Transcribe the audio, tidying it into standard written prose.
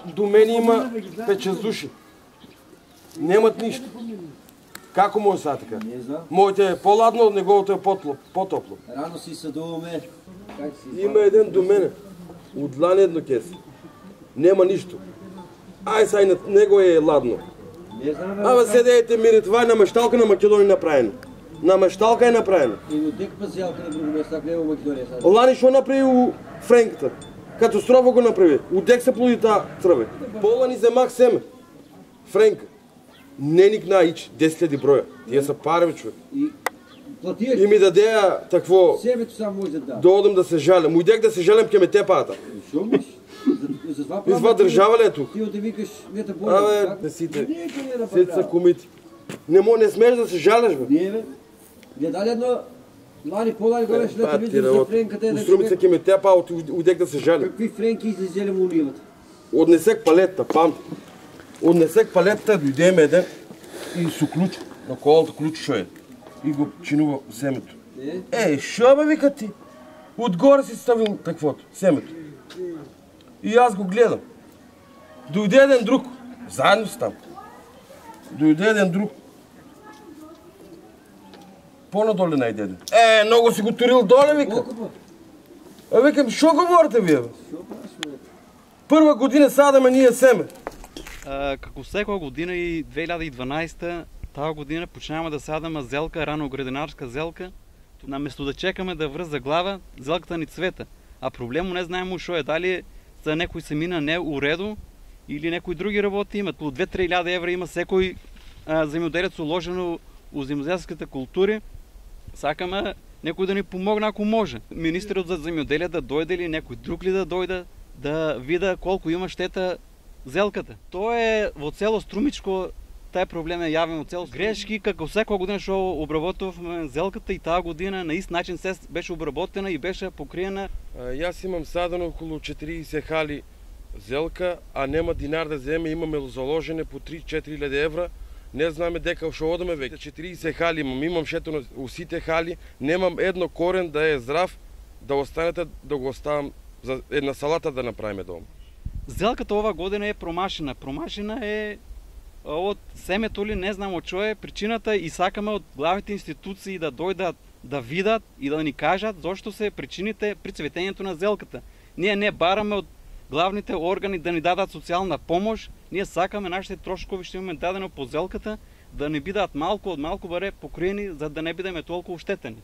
До мен има 5-6 души. Нямат нищо. Како може сега така? Не знам. Моите е по-ладно, от неговото е по-топло. Рано си съдуваме. Има един до мене. От лан едно кес. Нема нищо. Ай сега и на него е ладно. Не знам. Абе седеете мири, това е на мащалка на Македония направено. На мащалка е направено. И от дек пазялка на друго место, ако не е в Македония. Лани шо направи у Френката? Катастрофа го направи. Удек се плоди та тръве. Пола ни вземах семе. Френка. Неник на ич, 10 000 броя. Тия са пари, човек. И платиеш. И ми даде такво... Семето само може да дам. Да одам да се жалям. Уйдех да се жалям ке ме тепата. Шо миш? За това И това държава ли е тук? Ти да викаш, не те боля. Абе, не сите. Сите са комити. Не смееш да се жаляш, бе. Не, бе. Не дали едно... Лани, по-лани горе ще да видиш за френката е да Уструмица ке ме тепа, уйдех да се жалям. Какви френки излизели му уливат? Отнесех палетта, пам. Отнесех палетта, дойдеме един и со ключ, на колата ключ шо е. И го чинува семето. Шо бе вика ти? Отгоре си ставил таквото, семето. И аз го гледам. Дойде един друг, заедно с там. Дойде един друг. По-надоле найде един. Много си го турил доле, вика. Викам, шо говорите вие, бе? Първа година садаме ние семе. Како секоја година и 2012 таа година почнаваме да садаме зелка, рано градинарска зелка. Наместо да чекаме да връза глава, зелката ни цвета. А проблемо не знаем шо е, дали за некој семина не уредо или некои други работи имат. По 2-3 евра има секој земјоделец уложено у земјоделските култури. Сакаме некој да ни помогне ако може. Министерот за земјоделие да дојде или некој друг ли да дојде да вида колку има штета зелката. Тоа е во цело Струмичко, тај проблем е јавен во цело. Грешки, како секоја година што обработувавме зелката и таа година на ист начин се беше обработена и беше покриена. Јас имам садено околу 40 хали зелка, а нема динар да земе, имаме заложене по 3-4 евра. Не знаме дека шо одаме веќе. 40 хали имам шето на усите хали, немам едно корен да е здрав, да останете да го оставам за една салата да направиме дома. Зелката ова година е промашена. Промашена е од семето ли, не знам од што е причината и сакаме од главните институции да дојдат да видат и да ни кажат зошто се причините при цветењето на зелката. Ние не бараме од главните органи да ни дадат социјална помош, ние сакаме нашите трошкови што имаме дадено по зелката да не бидат малку од малку баре покриени за да не бидеме толку оштетени.